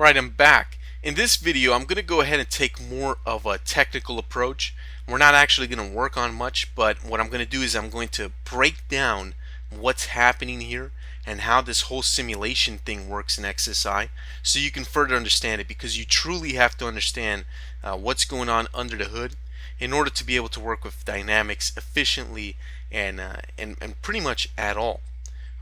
Alright, I'm back. In this video, I'm going to go ahead and take more of a technical approach. We're not actually going to work on much, but what I'm going to do is I'm going to break down what's happening here and how this whole simulation thing works in XSI so you can further understand it, because you truly have to understand what's going on under the hood in order to be able to work with dynamics efficiently and pretty much at all.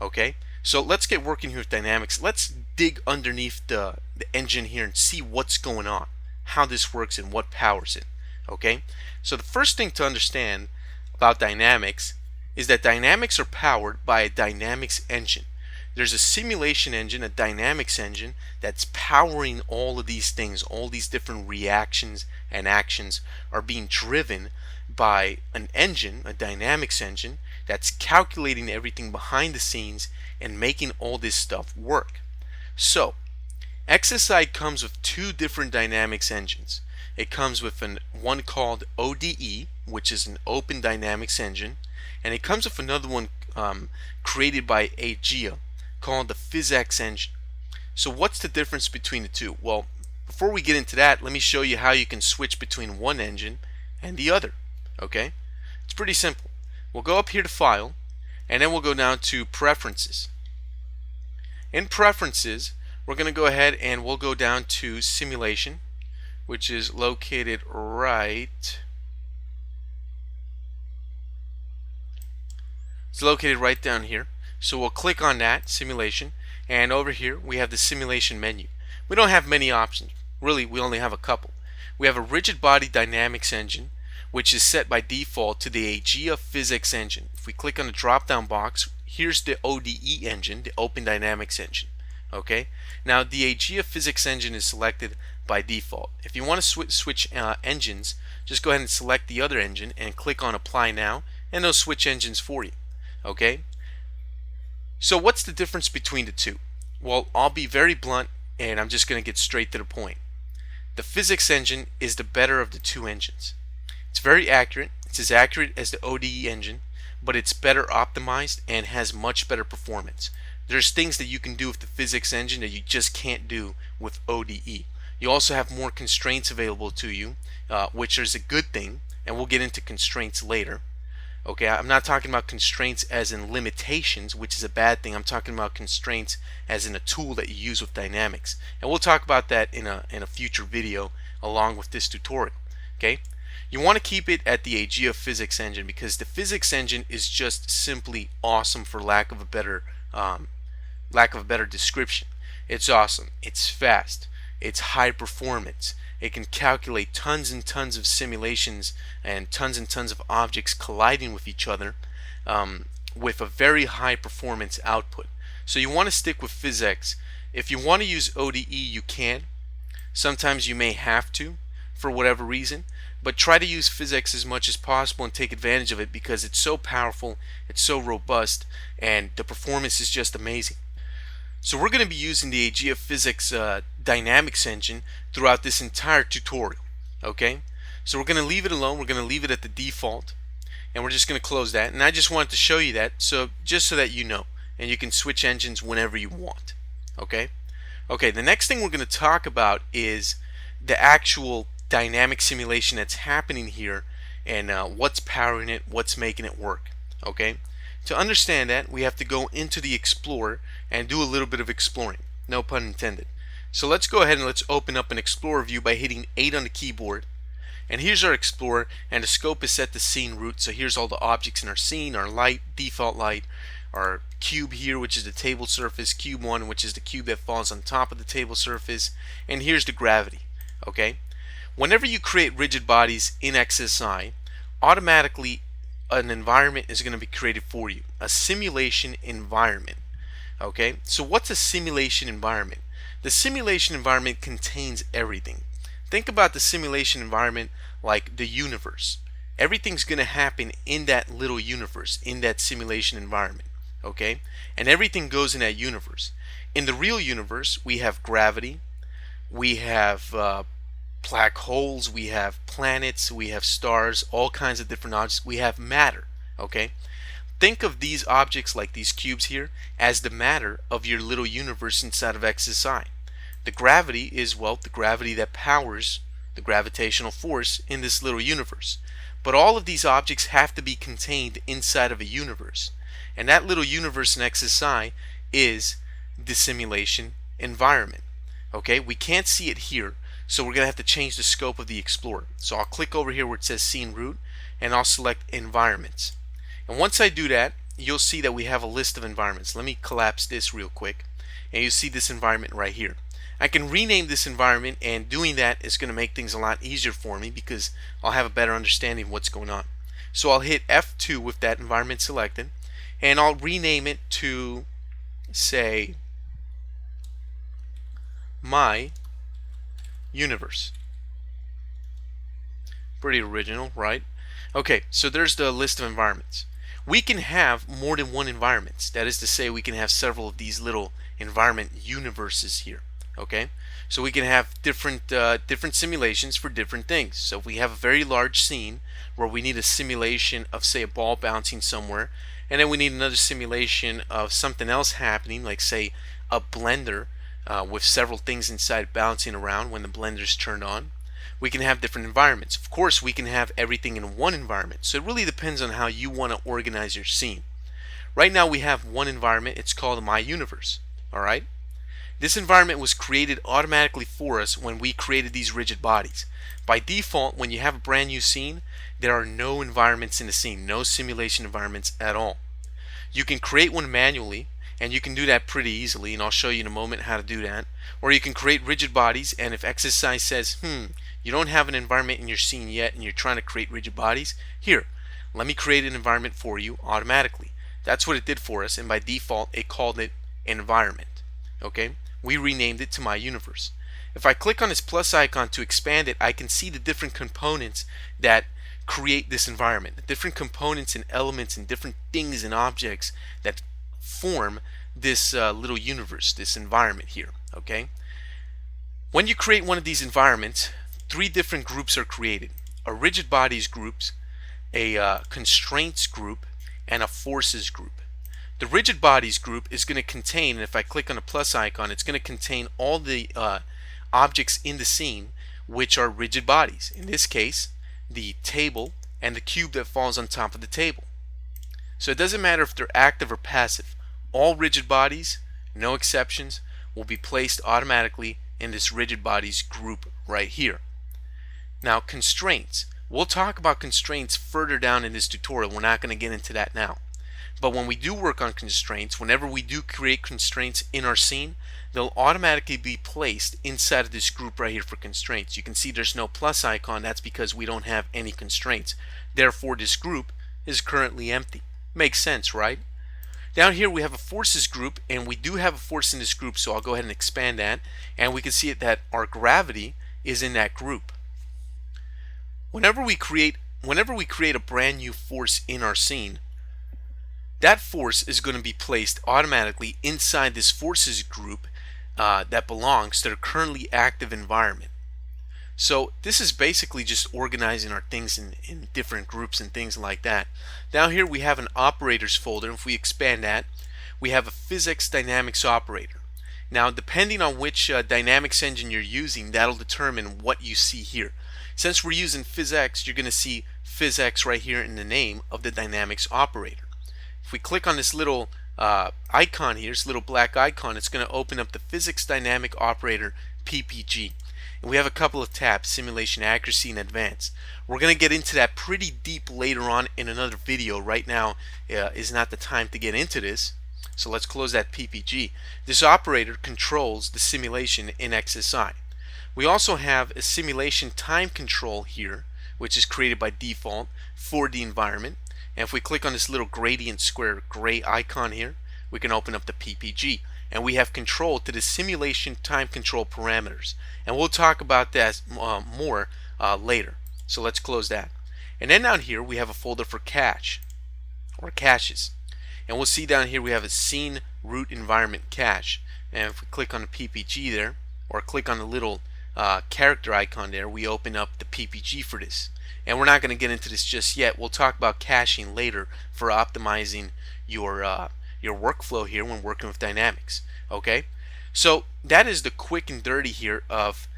Okay, so let's get working here with dynamics. Let's dig underneath the engine here and see what's going on, how this works and what powers it. Okay, so the first thing to understand about dynamics is that dynamics are powered by a dynamics engine. There's a simulation engine, a dynamics engine, that's powering all of these things. All these different reactions and actions are being driven by an engine, a dynamics engine, that's calculating everything behind the scenes and making all this stuff work. So XSI comes with two different dynamics engines. It comes with one called ODE, which is an open dynamics engine, and it comes with another one created by AGEA called the PhysX engine. So what's the difference between the two? Well, before we get into that, let me show you how you can switch between one engine and the other. Okay, it's pretty simple. We'll go up here to File, and then we'll go down to Preferences. In Preferences, we're going to go ahead and we'll go down to Simulation, which is located right. It's located right down here. So we'll click on that, Simulation, and over here we have the Simulation menu. We don't have many options. Really, we only have a couple. We have a rigid body dynamics engine, which is set by default to the AGEA PhysX engine. If we click on the drop down box, here's the ODE engine, the Open Dynamics engine. Okay, now the AGEA PhysX engine is selected by default. If you want to switch engines, just go ahead and select the other engine and click on Apply Now, and they'll switch engines for you. Okay, so what's the difference between the two? Well, I'll be very blunt and I'm just going to get straight to the point. The PhysX engine is the better of the two engines. It's very accurate. It's as accurate as the ODE engine, but it's better optimized and has much better performance. There's things that you can do with the PhysX engine that you just can't do with ODE. You also have more constraints available to you, which is a good thing, and we'll get into constraints later. Okay, I'm not talking about constraints as in limitations, which is a bad thing. I'm talking about constraints as in a tool that you use with dynamics, and we'll talk about that in a future video along with this tutorial. Okay, you want to keep it at the AGEA PhysX engine because the PhysX engine is just simply awesome, for lack of a better description. It's awesome. It's fast. It's high performance. It can calculate tons and tons of simulations and tons of objects colliding with each other with a very high performance output. So you want to stick with PhysX. If you want to use ODE, you can. Sometimes you may have to for whatever reason, but try to use PhysX as much as possible and take advantage of it because it's so powerful, it's so robust, and the performance is just amazing. So we're going to be using the AGEA PhysX dynamics engine throughout this entire tutorial. Okay, so we're going to leave it alone. We're going to leave it at the default, and we're just going to close that. And I just wanted to show you that, so just so that you know, and you can switch engines whenever you want. Okay, the next thing we're going to talk about is the actual dynamic simulation that's happening here, and what's powering it, what's making it work. Okay, to understand that, we have to go into the Explorer and do a little bit of exploring. No pun intended. So let's go ahead and let's open up an Explorer view by hitting 8 on the keyboard. And here's our Explorer, and the scope is set to scene root. So here's all the objects in our scene, our light, default light, our cube here, which is the table surface, cube 1, which is the cube that falls on top of the table surface, and here's the gravity. Okay, whenever you create rigid bodies in XSI, automatically an environment is going to be created for you, a simulation environment. Okay, so what's a simulation environment? The simulation environment contains everything. Think about the simulation environment like the universe. Everything's going to happen in that little universe, in that simulation environment. Okay, and everything goes in that universe. In the real universe, we have gravity, we have black holes, we have planets, we have stars, all kinds of different objects. We have matter. Okay, think of these objects like these cubes here as the matter of your little universe inside of XSI. The gravity is, well, the gravity that powers the gravitational force in this little universe. But all of these objects have to be contained inside of a universe. And that little universe in XSI is the simulation environment. Okay, we can't see it here, so we're going to have to change the scope of the Explorer. So I'll click over here where it says Scene Root, and I'll select Environments. And once I do that, you'll see that we have a list of environments. Let me collapse this real quick, and you see this environment right here. I can rename this environment, and doing that is going to make things a lot easier for me because I'll have a better understanding of what's going on. So I'll hit F2 with that environment selected, and I'll rename it to, say, My Universe. Pretty original, right? Okay, so there's the list of environments. We can have more than one environment. That is to say, we can have several of these little environment universes here. Okay, so we can have different simulations for different things. So if we have a very large scene where we need a simulation of, say, a ball bouncing somewhere, and then we need another simulation of something else happening, like, say, a blender with several things inside bouncing around when the blender's turned on, we can have different environments. Of course, we can have everything in one environment. So it really depends on how you want to organize your scene. Right now we have one environment. It's called My Universe. All right. This environment was created automatically for us when we created these rigid bodies. By default, when you have a brand new scene, there are no environments in the scene, no simulation environments at all. You can create one manually, and you can do that pretty easily, and I'll show you in a moment how to do that. Or you can create rigid bodies, and if XSI says, you don't have an environment in your scene yet and you're trying to create rigid bodies, here, let me create an environment for you automatically. That's what it did for us, and by default it called it environment. Okay, we renamed it to My Universe. If I click on this plus icon to expand it, I can see the different components that create this environment, the different components and elements and different things and objects that form this little universe, this environment here. Okay, when you create one of these environments, three different groups are created: a rigid bodies group, a constraints group, and a forces group. The rigid bodies group is going to contain, and if I click on the plus icon, it's going to contain all the objects in the scene which are rigid bodies. In this case, the table and the cube that falls on top of the table. So it doesn't matter if they're active or passive. All rigid bodies, no exceptions, will be placed automatically in this rigid bodies group right here. Now, constraints. We'll talk about constraints further down in this tutorial. We're not going to get into that now. But when we do work on constraints, whenever we do create constraints in our scene, they'll automatically be placed inside of this group right here for constraints. You can see there's no plus icon. That's because we don't have any constraints. Therefore, this group is currently empty. Makes sense, right? Down here we have a forces group, and we do have a force in this group, so I'll go ahead and expand that, and we can see that our gravity is in that group. Whenever we create a brand new force in our scene, that force is going to be placed automatically inside this forces group that belongs to the currently active environment. So this is basically just organizing our things in different groups and things like that. Down here we have an operators folder. If we expand that, we have a physics dynamics operator. Now, depending on which dynamics engine you're using, that'll determine what you see here. Since we're using PhysX, you're going to see PhysX right here in the name of the dynamics operator. If we click on this little icon here, this little black icon, it's going to open up the Physics Dynamic Operator PPG. And we have a couple of tabs: Simulation Accuracy and Advanced. We're going to get into that pretty deep later on in another video. Right now is not the time to get into this. So let's close that PPG. This operator controls the simulation in XSI. We also have a simulation time control here, which is created by default for the environment. And if we click on this little gradient square gray icon here, we can open up the PPG. And we have control to the simulation time control parameters. And we'll talk about that more later. So let's close that. And then down here we have a folder for cache, or caches. And we'll see down here we have a scene root environment cache. And if we click on the PPG there, or click on the little character icon there, we open up the PPG for this. And we're not going to get into this just yet. We'll talk about caching later for optimizing your workflow here when working with dynamics. Okay, So that is the quick and dirty here of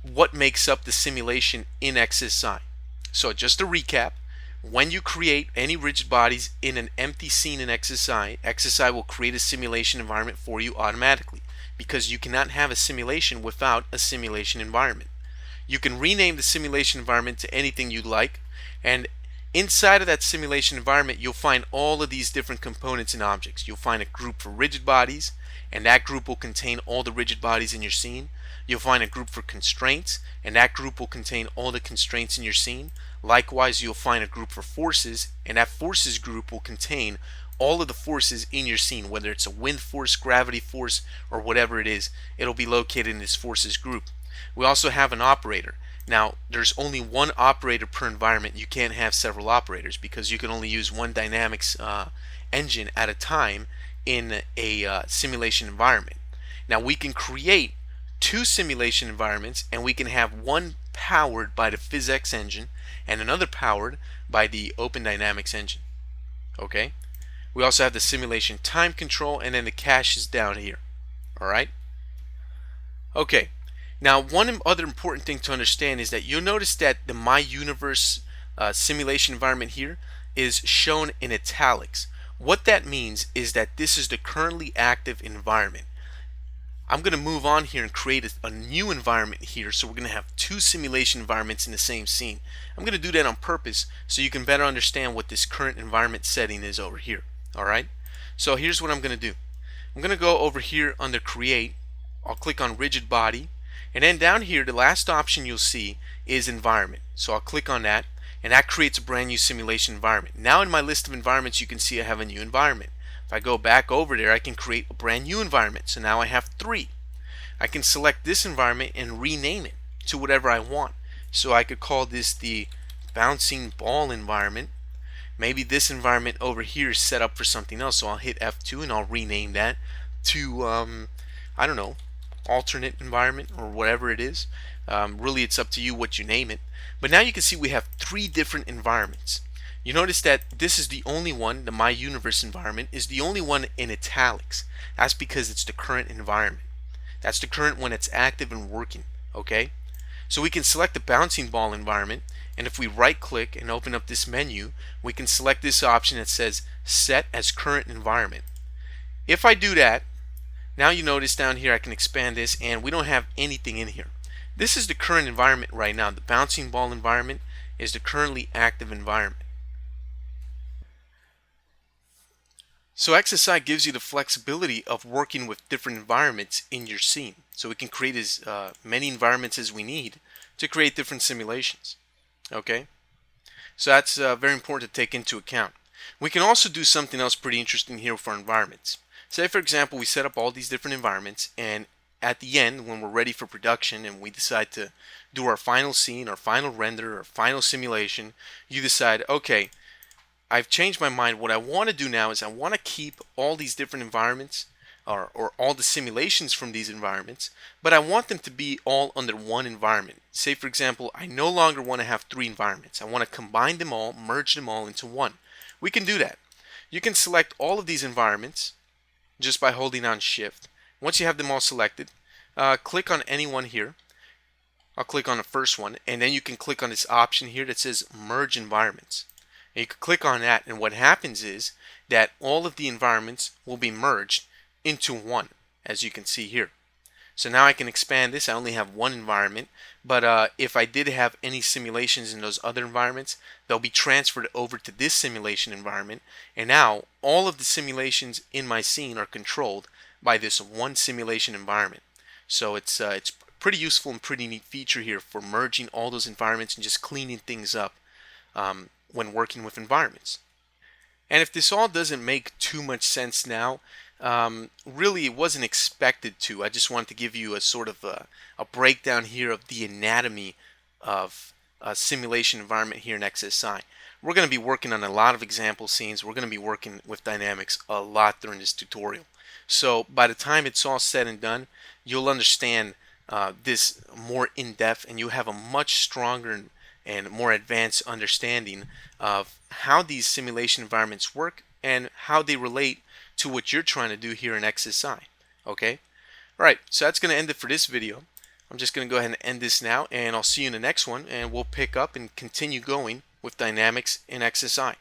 what makes up the simulation in XSI. So just to recap, when you create any rigid bodies in an empty scene in XSI, XSI will create a simulation environment for you automatically, because you cannot have a simulation without a simulation environment. You can rename the simulation environment to anything you'd like, and inside of that simulation environment you'll find all of these different components and objects. You'll find a group for rigid bodies, and that group will contain all the rigid bodies in your scene. You'll find a group for constraints, and that group will contain all the constraints in your scene. Likewise, you'll find a group for forces, and that forces group will contain all of the forces in your scene, whether it's a wind force, gravity force, or whatever it is. It'll be located in this forces group. We also have an operator. Now, there's only one operator per environment. You can't have several operators because you can only use one dynamics engine at a time in a simulation environment. Now, we can create two simulation environments, and we can have one powered by the PhysX engine and another powered by the Open Dynamics engine. Okay? We also have the simulation time control, and then the cache is down here. Alright? Okay. Now, one other important thing to understand is that you'll notice that the My Universe simulation environment here is shown in italics. What that means is that this is the currently active environment. I'm going to move on here and create a new environment here, so we're going to have two simulation environments in the same scene. I'm going to do that on purpose so you can better understand what this current environment setting is over here. Alright? So here's what I'm going to do. I'm going to go over here under Create. I'll click on Rigid Body. And then down here, the last option you'll see is Environment. So I'll click on that, and that creates a brand new simulation environment. Now in my list of environments, you can see I have a new environment. If I go back over there, I can create a brand new environment. So now I have three. I can select this environment and rename it to whatever I want. So I could call this the Bouncing Ball environment. Maybe this environment over here is set up for something else, so I'll hit F2 and I'll rename that to, I don't know, alternate environment or whatever it is. Really, it's up to you what you name it. But now you can see we have three different environments. You notice that this is the only one, the My Universe environment, is the only one in italics. That's because it's the current environment. That's the current one that's active and working. Okay? So we can select the Bouncing Ball environment, and if we right click and open up this menu, we can select this option that says Set as Current Environment. If I do that, now you notice down here I can expand this, and we don't have anything in here. This is the current environment right now. The Bouncing Ball environment is the currently active environment. So XSI gives you the flexibility of working with different environments in your scene. So we can create as many environments as we need to create different simulations. Okay? So that's very important to take into account. We can also do something else pretty interesting here for environments. Say for example we set up all these different environments, and at the end when we're ready for production and we decide to do our final scene, our final render, our final simulation, you decide, okay, I've changed my mind. What I want to do now is I want to keep all these different environments or all the simulations from these environments, but I want them to be all under one environment. Say for example, I no longer want to have three environments. I want to combine them all, merge them all into one. We can do that. You can select all of these environments just by holding on Shift. Once you have them all selected, click on any one here. I'll click on the first one, and then you can click on this option here that says Merge Environments. And you can click on that, and what happens is that all of the environments will be merged into one, as you can see here. So now I can expand this. I only have one environment, but if I did have any simulations in those other environments, they'll be transferred over to this simulation environment, and now all of the simulations in my scene are controlled by this one simulation environment. So it's pretty useful and pretty neat feature here for merging all those environments and just cleaning things up when working with environments. And if this all doesn't make too much sense now, really it wasn't expected to. I just wanted to give you a sort of a breakdown here of the anatomy of a simulation environment here in XSI. We're going to be working on a lot of example scenes. We're going to be working with dynamics a lot during this tutorial. So by the time it's all said and done, you'll understand this more in depth, and you'll have a much stronger and more advanced understanding of how these simulation environments work and how they relate to what you're trying to do here in XSI. Okay? Alright, so that's going to end it for this video. I'm just going to go ahead and end this now, and I'll see you in the next one, and we'll pick up and continue going with dynamics in XSI.